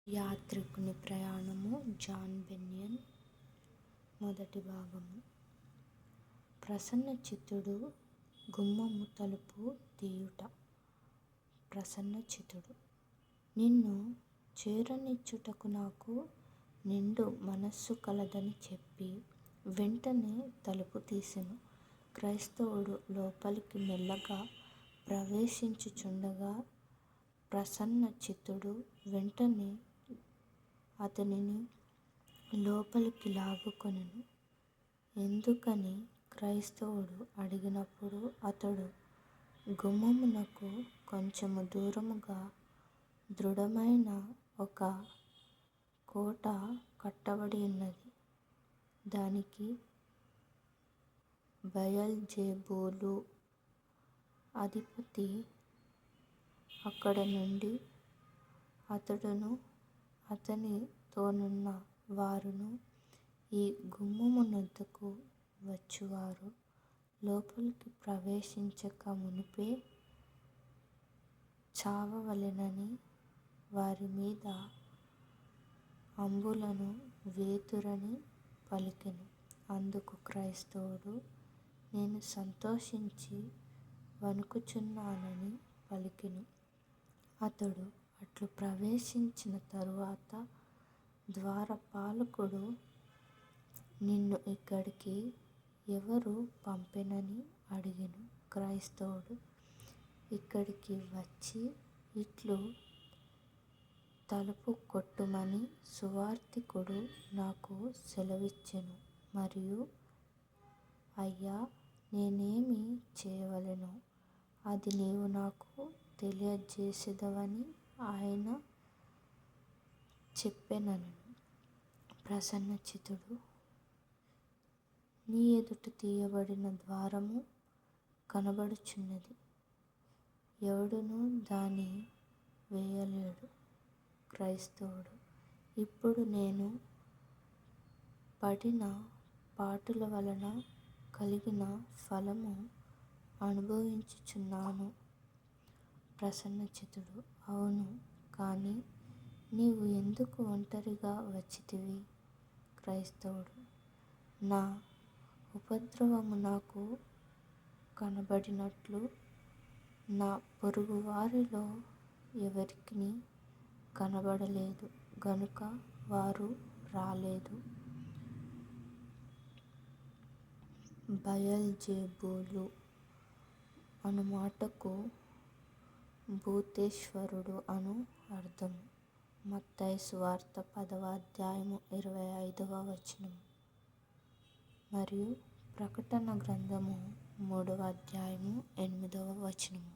యాత్రికుని ప్రయాణము జాన్ బెన్యన్. మొదటి భాగము. ప్రసన్నచిత్తుడు గుమ్మము తలుపు తీయుట. ప్రసన్నచిత్తుడు నిన్ను చేరనిచ్చుటకు నాకు నిండు మనస్సు కలదని చెప్పి వెంటనే తలుపు తీసెను. క్రైస్తవుడు లోపలికి మెల్లగా ప్రవేశించుచుండగా ప్రసన్నచిత్తుడు వెంటనే అతనిని లోపలికి లాగుకొనెను. ఎందుకని క్రైస్తవుడు అడిగినప్పుడు అతడు, గుమ్మమునకు కొంచెము దూరముగా దృఢమైన ఒక కోట కట్టబడి ఉన్నది. దానికి బయల్జెబూలు అధిపతి. అక్కడ నుండి అతడును అతనితోనున్న వారును ఈ గుమ్మమునొద్దకు వచ్చువారు లోపలికి ప్రవేశించక మునుపే చావవలెనని వారి మీద అంబులను వేతురని పలికెను. అందుకు క్రైస్తవుడు, నేను సంతోషించి వణుకుచున్నానని పలికెను. అతడు అట్లు ప్రవేశించిన తరువాత ద్వారపాలకుడు, నిన్ను ఇక్కడికి ఎవరు పంపెనని అడిగెను. క్రైస్తవుడు ఇక్కడికి వచ్చి ఇట్లు తలుపు కొట్టుమని సువార్తికుడు నాకు సెలవిచ్చెను. మరియు, అయ్యా, నేనేమి చేయవలెనో అది నీవు నాకు తెలియజేసెదవని ఆయన చెప్పెననెను. ప్రసన్నచిత్తుడు, నీ ఎదుట తీయబడిన ద్వారము కనబడుచున్నది, ఎవడునూ దాని వేయలేడు. క్రైస్తవుడు, ఇప్పుడు నేను పడిన పాటుల వలన కలిగిన ఫలము అనుభవించుచున్నాను. ప్రసన్నచిత్తుడు, అవును, కాని నీవు ఎందుకు ఒంటరిగా వచ్చితివి? క్రైస్తవుడు, నా ఉపద్రవము నాకు కనబడినట్లు నా పొరుగువారిలో ఎవరికిని కనబడలేదు గనుక వారు రాలేదు. బయల్జెబూలు అను మాటకు భూతేశ్వరుడు అను అర్థము. మత్తయి సువార్త 10వ అధ్యాయము 25వ వచనము మరియు ప్రకటన గ్రంథము 3వ అధ్యాయము 8వ వచనము.